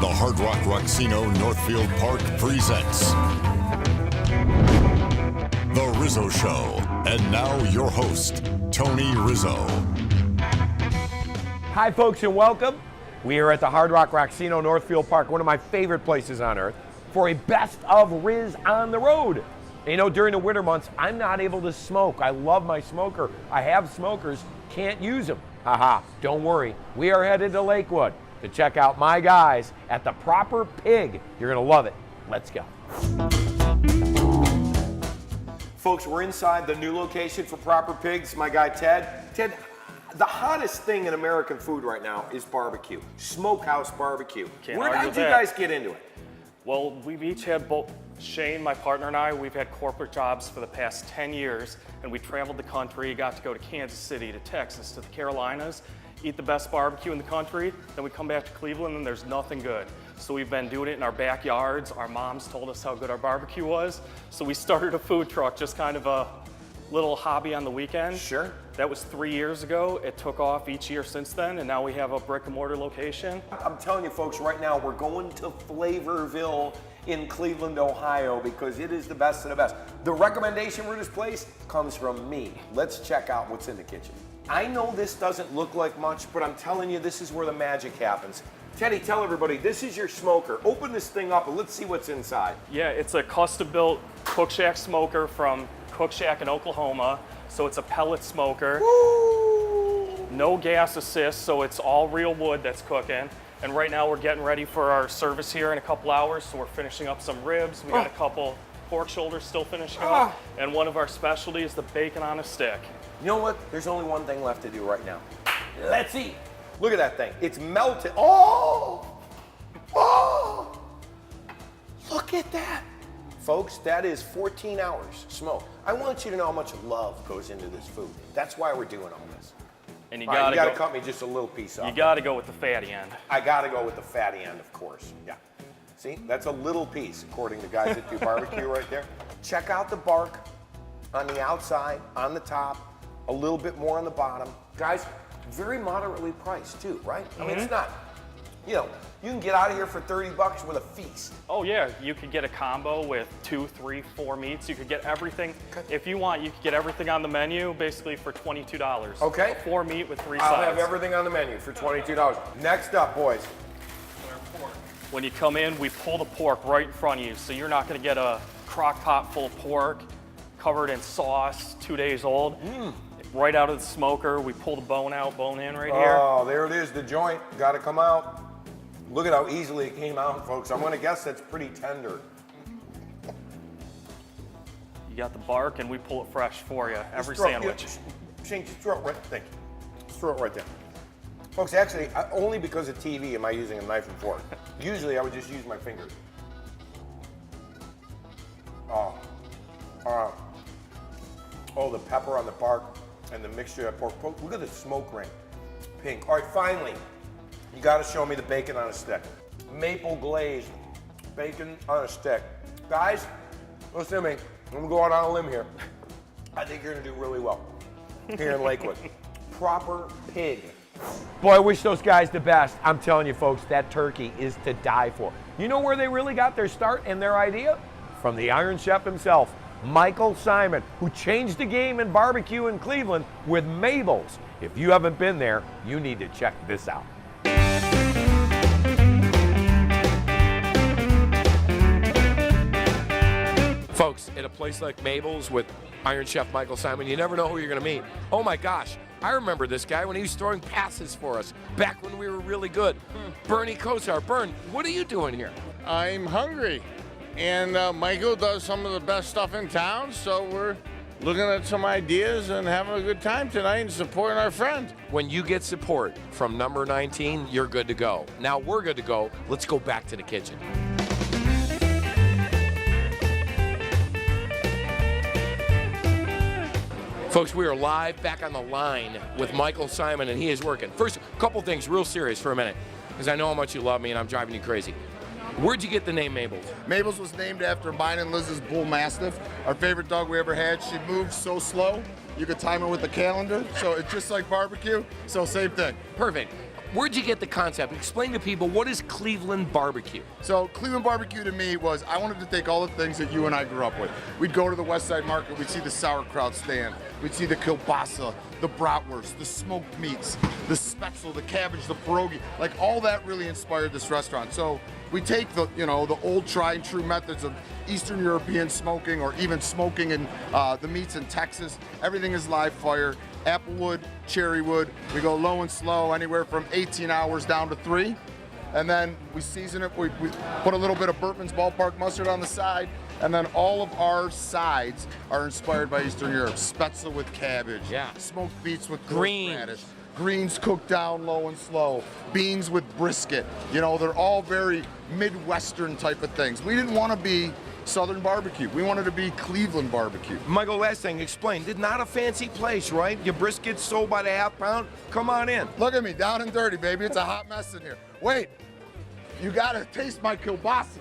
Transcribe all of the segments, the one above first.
The Hard Rock Rocksino Northfield Park presents The Rizzo Show. And now your host, Tony Rizzo. Hi folks and welcome. We are at the Hard Rock Rocksino Northfield Park, one of my favorite places on earth, for a best of Riz on the road. And you know, during the winter months, I'm not able to smoke. I love my smoker. I have smokers, can't use them. Haha, don't worry. We are headed to Lakewood to check out my guys at the Proper Pig. You're gonna love it. Let's go. Folks, we're inside the new location for Proper Pigs. My guy Ted. Ted, the hottest thing in American food right now is barbecue, smokehouse barbecue. How did you guys get into it? Well, we've each had both, Shane, my partner, and I, we've had corporate jobs for the past 10 years, and we traveled the country, got to go to Kansas City, to Texas, to the Carolinas, eat the best barbecue in the country, then we come back to Cleveland and there's nothing good. So we've been doing it in our backyards. Our moms told us how good our barbecue was, so we started a food truck, just kind of a little hobby on the weekend. Sure. That was 3 years ago. It took off each year since then, and now we have a brick and mortar location. I'm telling you folks, right now we're going to Flavorville in Cleveland, Ohio, because it is the best of the best. The recommendation for this place comes from me. Let's check out what's in the kitchen. I know this doesn't look like much, but I'm telling you, this is where the magic happens. Teddy, tell everybody, this is your smoker. Open this thing up and let's see what's inside. Yeah, it's a custom-built Cook Shack smoker from Cook Shack in Oklahoma. So it's a pellet smoker. Woo! No gas assist, so it's all real wood that's cooking. And right now we're getting ready for our service here in a couple hours, so we're finishing up some ribs. We got a couple pork shoulders still finishing up. And one of our specialties is the bacon on a stick. You know what? There's only one thing left to do right now. Let's eat. Look at that thing. It's melted. Oh! Oh! Look at that. Folks, that is 14 hours smoke. I want you to know how much love goes into this food. That's why we're doing all this. And you gotta gotta cut me just a little piece off. You gotta go with the fatty end. I gotta go with the fatty end, of course. Yeah. See, that's a little piece, according to guys that do barbecue right there. Check out the bark on the outside, on the top, a little bit more on the bottom. Guys, very moderately priced too, right? I mean, it's not, you know, you can get out of here for 30 bucks with a feast. Oh yeah, you could get a combo with 2, 3, 4 meats. You could get everything. If you want, you could get everything on the menu basically for $22. Okay. 4 meat with 3 sides. I'll have everything on the menu for $22. Next up, boys. When you come in, we pull the pork right in front of you, so you're not gonna get a crock pot full of pork covered in sauce, 2 days old. Right out of the smoker, we pull the bone out, bone in right here. Oh, there it is, the joint. Gotta come out. Look at how easily it came out, folks. I'm gonna guess that's pretty tender. You got the bark, and we pull it fresh for you, every Just throw- sandwich. Shane, just throw it right, thank you. Just throw it right there. Folks, actually, only because of TV am I using a knife and fork. Usually I would just use my fingers. Oh, the pepper on the bark and the mixture of pork. Look at the smoke ring, pink. All right, finally, you gotta show me the bacon on a stick. Maple glazed bacon on a stick. Guys, listen to me, I'm gonna go out on a limb here. I think you're gonna do really well here in Lakewood. Proper Pig. Boy, I wish those guys the best. I'm telling you folks, that turkey is to die for. You know where they really got their start and their idea? From the Iron Chef himself, Michael Simon, who changed the game in barbecue in Cleveland with Mabel's. If you haven't been there, you need to check this out. Folks, in a place like Mabel's with Iron Chef Michael Simon, you never know who you're gonna meet. Oh my gosh, I remember this guy when he was throwing passes for us back when we were really good. Bernie Kosar. Bern, what are you doing here? I'm hungry, and Michael does some of the best stuff in town, so we're looking at some ideas and having a good time tonight and supporting our friend. When you get support from number 19, you're good to go. Now we're good to go. Let's go back to the kitchen. Folks, we are live back on the line with Michael Simon, and he is working. First, a couple things real serious for a minute, because I know how much you love me and I'm driving you crazy. Where'd you get the name Mabel's? Mabel's was named after mine and Liz's bull mastiff, our favorite dog we ever had. She moves so slow, you could time her with the calendar, so it's just like barbecue, so same thing. Perfect. Where'd you get the concept? Explain to people, what is Cleveland barbecue? So Cleveland barbecue to me was, I wanted to take all the things that you and I grew up with. We'd go to the West Side Market, we'd see the sauerkraut stand, we'd see the kielbasa, the bratwurst, the smoked meats, the spetzel, the cabbage, the pierogi. Like, all that really inspired this restaurant. So we take the, the old tried and true methods of Eastern European smoking, or even smoking in the meats in Texas. Everything is live fire. Applewood, cherrywood. We go low and slow, anywhere from 18 hours down to 3. And then we season it. We put a little bit of Burtman's Ballpark mustard on the side. And then all of our sides are inspired by Eastern Europe. Spetzel with cabbage. Yeah. Smoked beets with Greens. radish. Greens cooked down low and slow. Beans with brisket. They're all very Midwestern type of things. We didn't want to be Southern barbecue. We wanted to be Cleveland barbecue. Michael, last thing, explain. It's not a fancy place, right? Your brisket's sold by the half pound. Come on in. Look at me, down and dirty, baby. It's a hot mess in here. Wait, you gotta taste my kielbasa.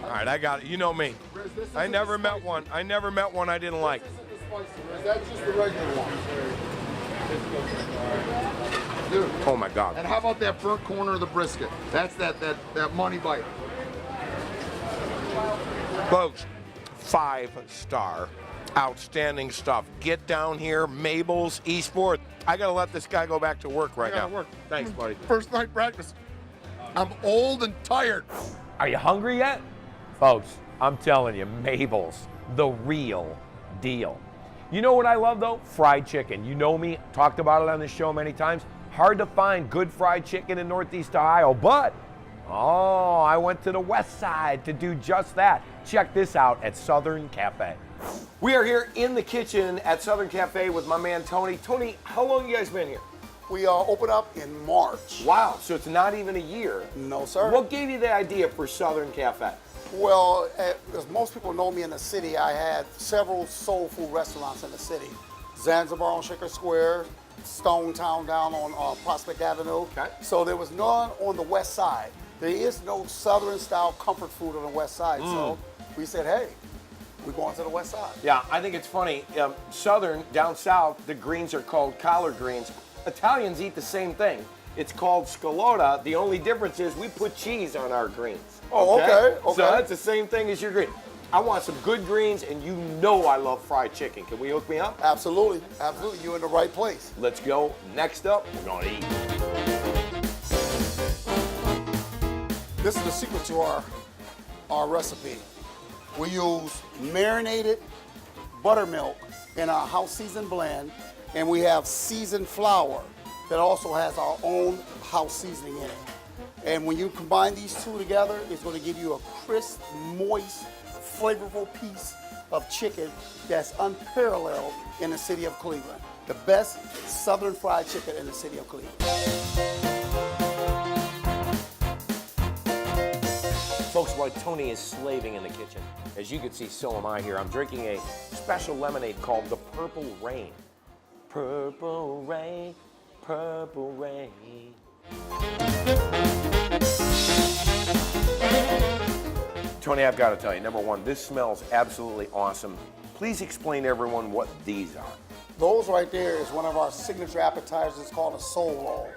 All right, I got it. You know me. Riz, this I isn't never the met spicy. one. I never met one I didn't like. This isn't the spicy, Riz. That's just the regular one. Dude. Oh my God. And how about that burnt corner of the brisket? That's that money bite. Folks, 5-star, outstanding stuff. Get down here, Mabel's, Eastport. I gotta let this guy go back to work right now. Work. Thanks, buddy. First night practice. I'm old and tired. Are you hungry yet? Folks, I'm telling you, Mabel's, the real deal. You know what I love though? Fried chicken. You know me, talked about it on the show many times. Hard to find good fried chicken in Northeast Ohio, but I went to the West Side to do just that. Check this out at Southern Cafe. We are here in the kitchen at Southern Cafe with my man Tony. Tony, how long you guys been here? We opened up in March. Wow, so it's not even a year. No, sir. What gave you the idea for Southern Cafe? Well, as most people know me in the city, I had several soul food restaurants in the city. Zanzibar on Shaker Square, Stone Town down on Prospect Avenue. Okay. So there was none on the west side. There is no Southern style comfort food on the west side. So we said, hey, we're going to the west side. Yeah, I think it's funny. Southern, down south, the greens are called collard greens. Italians eat the same thing. It's called scalota. The only difference is we put cheese on our greens. Oh, okay. So that's the same thing as your green. I want some good greens, and you know I love fried chicken. Can we hook me up? Absolutely. Absolutely. You're in the right place. Let's go. Next up, we're going to eat. This is the secret to our recipe. We use marinated buttermilk in our house seasoned blend, and we have seasoned flour that also has our own house seasoning in it. And when you combine these two together, it's going to give you a crisp, moist, flavorful piece of chicken that's unparalleled in the city of Cleveland. The best Southern fried chicken in the city of Cleveland. Folks, while Tony is slaving in the kitchen, as you can see, so am I here. I'm drinking a special lemonade called the Purple Rain. Purple rain, purple rain. Tony, I've got to tell you, number one, this smells absolutely awesome. Please explain to everyone what these are. Those right there is one of our signature appetizers. It's called a soul roll.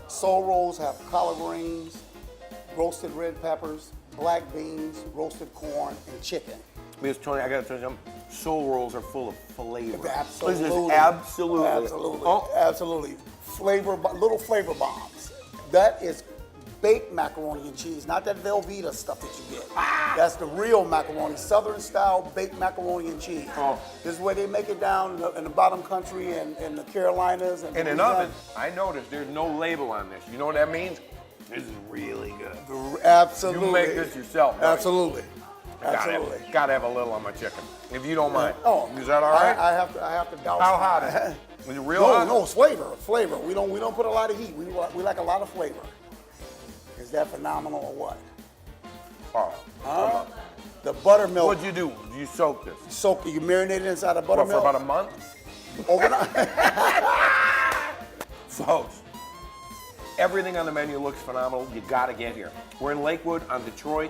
Soul rolls have collard greens, roasted red peppers, black beans, roasted corn, and chicken. Because, Tony, I got to tell you something. Soul rolls are full of flavor. Absolutely. This is absolutely. Absolutely. Oh, Absolutely. Little flavor bombs. That is baked macaroni and cheese, not that Velveeta stuff that you get. That's the real macaroni, Southern style baked macaroni and cheese. Oh. This is where they make it down in the bottom country and in the Carolinas. And in an oven. I noticed there's no label on this. You know what that means? This is really good. Absolutely. You make this yourself, don't you? Absolutely. Absolutely. Gotta have a little on my chicken, if you don't mind. Oh, is that all right? I have to douse. How hot is it? Is it real No, hot? no, it's flavor. We don't put a lot of heat. We like a lot of flavor. Is that phenomenal or what? Oh. The buttermilk. What'd you do? You soak this? You marinate it inside of What, buttermilk. for about a month? Overnight. Folks, everything on the menu looks phenomenal. You gotta get here. We're in Lakewood on Detroit.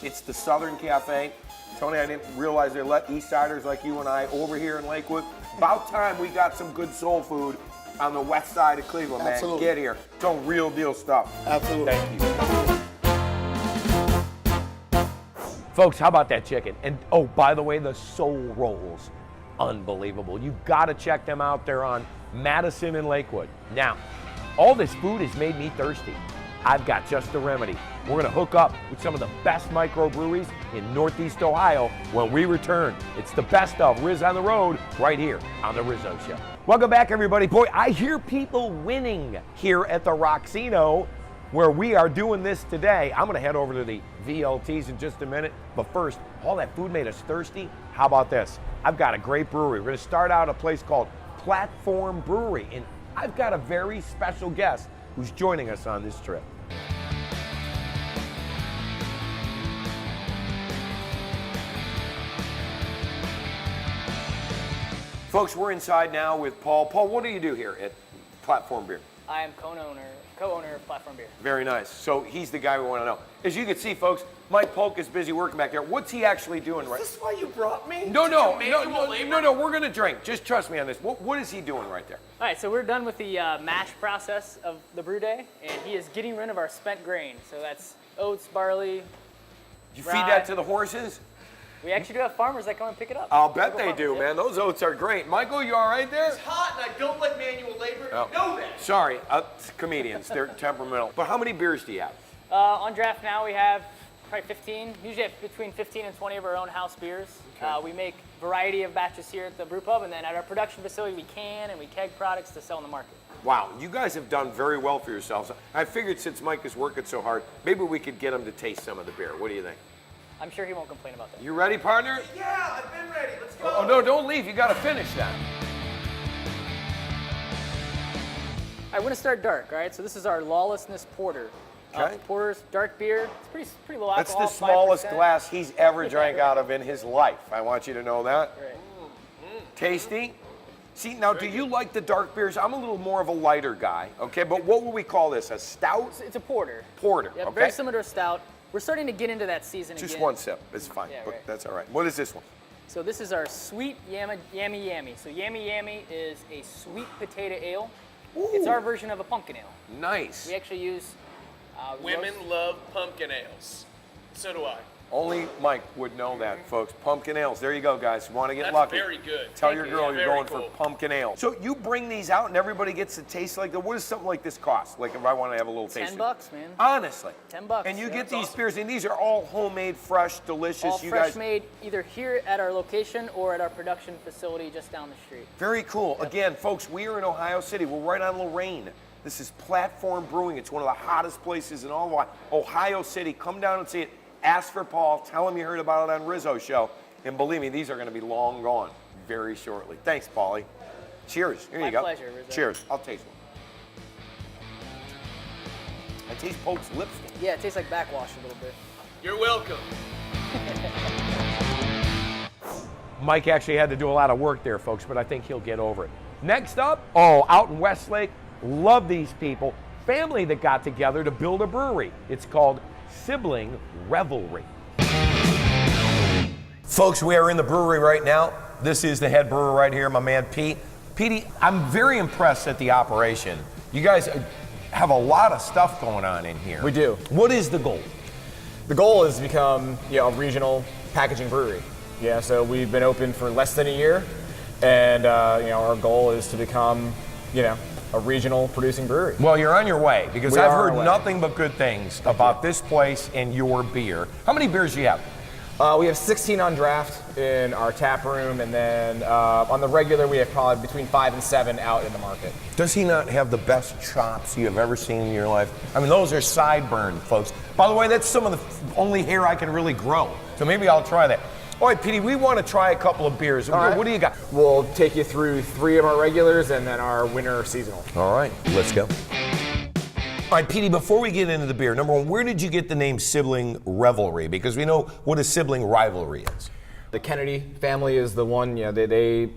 It's the Southern Cafe. Tony, I didn't realize they let East Siders like you and I over here in Lakewood. About time we got some good soul food on the west side of Cleveland, man. Absolutely. Get here. It's all real deal stuff. Absolutely. Thank you. Folks, how about that chicken? And oh, by the way, the soul rolls, unbelievable. You've got to check them out. They're on Madison and Lakewood. Now, all this food has made me thirsty. I've got just the remedy. We're gonna hook up with some of the best microbreweries in Northeast Ohio when we return. It's the best of Riz on the Road right here on the Rizzo Show. Welcome back, everybody. Boy, I hear people winning here at the Roxino where we are doing this today. I'm gonna head over to the VLTs in just a minute, but first, all that food made us thirsty. How about this? I've got a great brewery. We're gonna start out a place called Platform Brewery, and I've got a very special guest who's joining us on this trip. Folks, we're inside now with Paul. Paul, what do you do here at Platform Beer? I am co-owner of Platform Beer. Very nice. So he's the guy we want to know. As you can see, folks, Mike Polk is busy working back there. What's he actually doing right? Is this why you brought me? No, Manual labor? no, we're gonna drink. Just trust me on this. What is he doing right there? All right, so we're done with the mash process of the brew day, and he is getting rid of our spent grain. So that's oats, barley. You feed that to the horses? We actually do have farmers that come and pick it up. I'll bet Local they farmers, do, yeah. man. Those oats are great. Michael, you all right there? It's hot and I don't like manual labor. Oh. You know that. Sorry, comedians, they're temperamental. But how many beers do you have? On draft now we have probably 15. Usually have between 15 and 20 of our own house beers. We make a variety of batches here at the brew pub, and then at our production facility we can and we keg products to sell in the market. Wow, you guys have done very well for yourselves. I figured since Mike is working so hard, maybe we could get him to taste some of the beer. What do you think? I'm sure he won't complain about that. You ready, partner? Yeah, I've been ready. Let's go. Oh, no, don't leave. You got to finish that. All right, we're gonna start dark. All right, so this is our Lawlessness Porter. Okay. Porter's dark beer. It's pretty low That's alcohol. the smallest 5%. glass he's ever drank out of in his life. I want you to know that. Right. Tasty. See, now, do you like the dark beers? I'm a little more of a lighter guy, okay? But what would we call this? A stout? It's a porter. Porter, Yep, okay? very similar to a stout. We're starting to get into that season Just again. one sip. It's fine, Yeah, but right. that's all right. What is this one? So this is our sweet yammy yammy. So yammy yammy is a sweet potato ale. It's our version of a pumpkin ale. Nice. We actually use Women love pumpkin ales. So do I. Only Mike would know that, folks. Pumpkin ales. There you go, guys. Want to get That's lucky? very good. Tell Thank your you. girl Yeah, you're very going cool. for pumpkin ale. So you bring these out and everybody gets to taste like that. What does something like this cost? Like if I want to have a little taste. $10, man. Honestly. $10. And you yeah. get these beers, and these are all homemade, fresh, delicious. all you fresh guys. made either here at our location or at our production facility just down the street. Very cool. Again, folks, we are in Ohio City. We're right on Lorraine. This is Platform Brewing. It's one of the hottest places in all of Ohio City. Come down and see it. Ask for Paul. Tell him you heard about it on Rizzo Show. And believe me, these are going to be long gone very shortly. Thanks, Paulie. Cheers. Here My you go. pleasure, Rizzo. Cheers. I'll taste one. I taste Polk's lipstick. Yeah, it tastes like backwash a little bit. You're welcome. Mike actually had to do a lot of work there, folks, but I think he'll get over it. Next up, out in Westlake, love these people. Family that got together to build a brewery. It's called Sibling Revelry. Folks, we are in the brewery right now. This is the head brewer right here, my man Pete. Petey, I'm very impressed at the operation. You guys have a lot of stuff going on in here. We do. What is the goal? The goal is to become a regional packaging brewery. Yeah, so we've been open for less than a year, and our goal is to become, a regional producing brewery. Well, you're on your way because We I've are on heard our way. nothing but good things about this place and your beer. How many beers do you have? We have 16 on draft in our tap room, and then on the regular we have probably between 5 and 7 out in the market. Does he not have the best chops you have ever seen in your life? I mean, those are sideburn, folks. By the way, that's some of the only hair I can really grow. So maybe I'll try that. All right, Petey, we want to try a couple of beers. All right. What do you got? We'll take you through 3 of our regulars and then our winter seasonal. All right, let's go. All right, Petey, before we get into the beer, number one, where did you get the name Sibling Revelry? Because we know what a sibling rivalry is. The Kennedy family is the one, they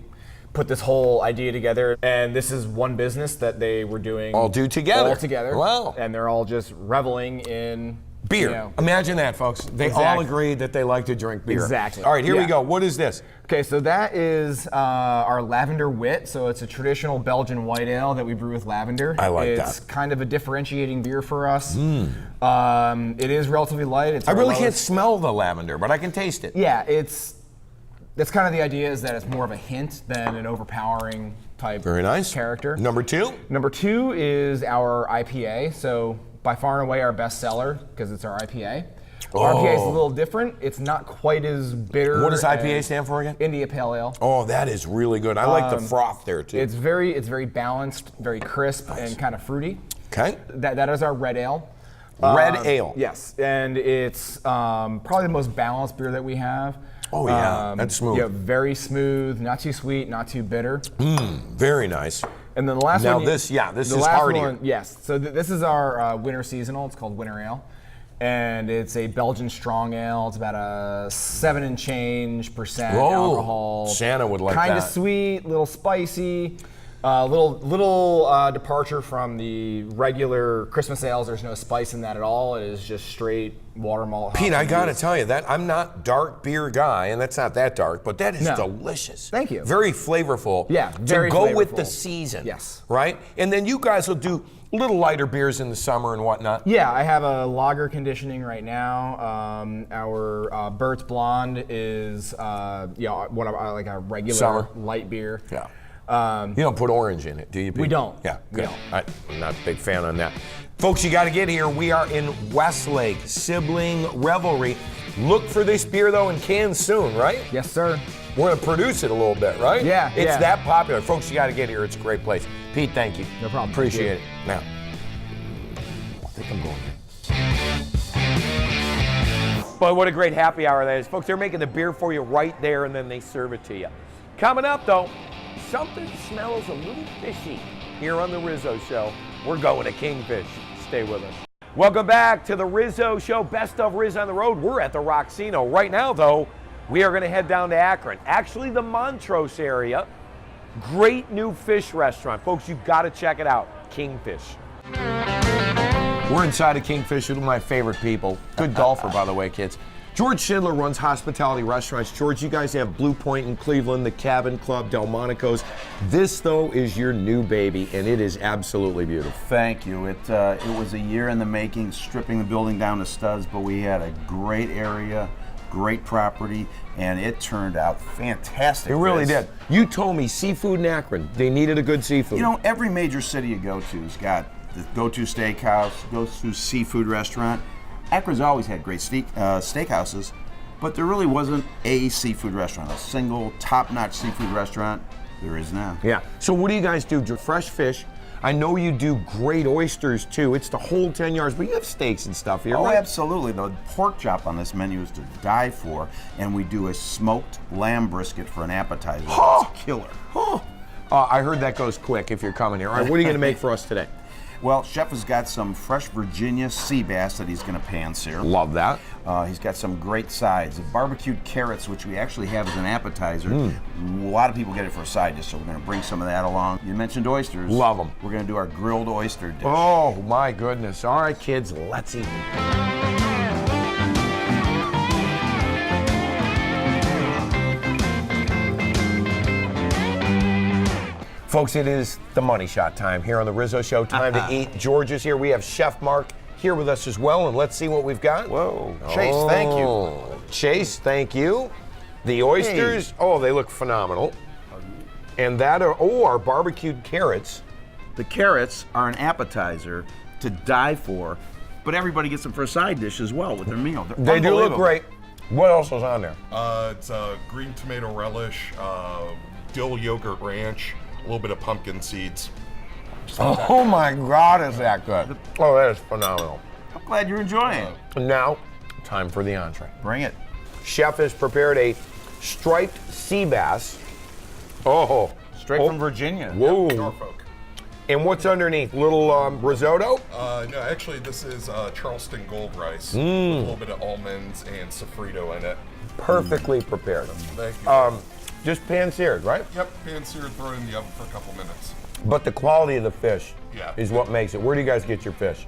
put this whole idea together, and this is one business that they were doing All do together. All together. Wow. And they're all just reveling in Beer. You know. Imagine that, folks. They all Exactly. agreed that they like to drink beer. Exactly. All right, here we Yeah. go. What is this? Okay, so that is our lavender wit. So it's a traditional Belgian white ale that we brew with lavender. I like It's that. kind of a differentiating beer for us. It is relatively light. It's I our really can't lowest- smell the lavender, but I can taste it. Yeah, that's kind of the idea, is that it's more of a hint than an overpowering type Very nice. character. Number 2? Number 2 is our IPA. So by far and away our best seller, because it's our IPA. Our IPA is a little different. It's not quite as bitter. What does IPA as stand for again? India Pale Ale. Oh, that is really good. I like the froth there too. It's very balanced, very crisp, and kind of fruity. Okay. That is our red ale. Red ale. Yes, and it's probably the most balanced beer that we have. Oh, yeah. That's smooth. Yeah, very smooth, not too sweet, not too bitter. Very nice. And then the last Now one. this, yeah, this the is last heartier. one, yes. So this is our winter seasonal. It's called Winter Ale, and it's a Belgian strong ale. It's about a 7 and change percent Whoa. alcohol. Santa would like Kind that. of sweet, little spicy. Little departure from the regular Christmas ales. There's no spice in that at all. It is just straight water malt. Pete, hop, I and gotta juice. tell you that I'm not dark beer guy, and that's not that dark, but that is No. delicious. Thank you. Very flavorful. Yeah, very to go with flavorful. the season. Yes. Right? And then you guys will do little lighter beers in the summer and whatnot. Yeah, I have a lager conditioning right now. Our Burt's Blonde is one of like a regular Summer. light beer. Yeah. You don't put orange in it, do you, Pete? We don't. Yeah, We good. don't. I'm not a big fan on that. Folks, you got to get here. We are in Westlake, Sibling Revelry. Look for this beer, though, in cans soon, right? Yes, sir. We're going to produce it a little bit, right? Yeah, It's yeah. that popular. Folks, you got to get here. It's a great place. Pete, thank you. No problem. Appreciate it. Thank Now, I think I'm going in. Boy, what a great happy hour that is. Folks, they're making the beer for you right there, and then they serve it to you. Coming up, though, something smells a little fishy here on the Rizzo Show. We're going to Kingfish. Stay with us. Welcome back to the Rizzo Show, Best of Riz on the Road. We're at the Roxino. Right now, though, we are going to head down to Akron. Actually, the Montrose area. Great new fish restaurant. Folks, you've got to check it out. Kingfish. We're inside of Kingfish with my favorite people. Good golfer, by the way, kids. George Schindler runs hospitality restaurants. George, you guys have Blue Point in Cleveland, the Cabin Club, Delmonico's. This, though, is your new baby, and it is absolutely beautiful. Thank you. It was a year in the making, stripping the building down to studs, but we had a great area, great property, and it turned out fantastic. It really Riz. did. You told me seafood in Akron. They needed a good seafood. You know, every major city you go to has got the go-to steakhouse, go-to seafood restaurant. Akron's always had great steakhouses, but there really wasn't a seafood restaurant, a single top-notch seafood restaurant. There is now. Yeah. So what do you guys do? Fresh fish. I know you do great oysters, too. It's the whole 10 yards, but you have steaks and stuff here, Oh, right? absolutely. The pork chop on this menu is to die for, and we do a smoked lamb brisket for an appetizer. It's a killer. I heard that goes quick if you're coming here. All right, what are you going to make for us today? Well, Chef has got some fresh Virginia sea bass that he's going to pan-sear. Love that. He's got some great sides. The barbecued carrots, which we actually have as an appetizer. A lot of people get it for a side dish, so we're going to bring some of that along. You mentioned oysters. Love 'em. We're going to do our grilled oyster dish. Oh, my goodness. All right, kids, let's eat. Folks, it is the money shot time here on the Rizzo Show. Time to eat. George is here. We have Chef Mark here with us as well, and let's see what we've got. Whoa. Chase, thank you. Chase, thank you. The oysters, oh, they look phenomenal. And that are, our barbecued carrots. The carrots are an appetizer to die for, but everybody gets them for a side dish as well with their meal. They do look great. What else is on there? It's green tomato relish, dill yogurt ranch, a little bit of pumpkin seeds. Oh my God, is that good? Oh, that is phenomenal. I'm glad you're enjoying it. Now, time for the entree. Bring it. Chef has prepared a striped sea bass. Oh, Straight from Virginia. Whoa. Norfolk. And what's underneath? Little risotto? No, actually, this is Charleston gold rice with a little bit of almonds and sofrito in it. Perfectly prepared. Thank you. Just pan-seared, right? Yep, pan-seared, throw it in the oven for a couple minutes. But the quality of the fish Yeah. is what makes it. Where do you guys get your fish?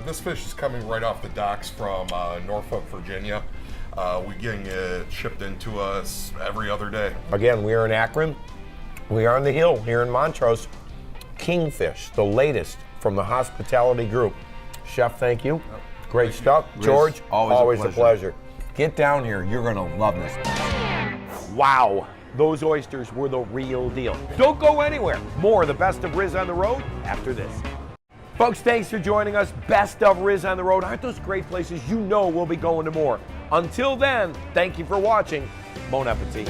This fish is coming right off the docks from Norfolk, Virginia. We're getting it shipped into us every other day. Again, we are in Akron. We are on the hill here in Montrose. Kingfish, the latest from the hospitality group. Chef, thank you. Great stuff. Riz, George, always a a pleasure. Get down here. You're going to love this. Wow. Those oysters were the real deal. Don't go anywhere. More of the best of Riz on the road after this. Folks, thanks for joining us. Best of Riz on the road. Aren't those great places? You know we'll be going to more. Until then, thank you for watching. Bon appetit.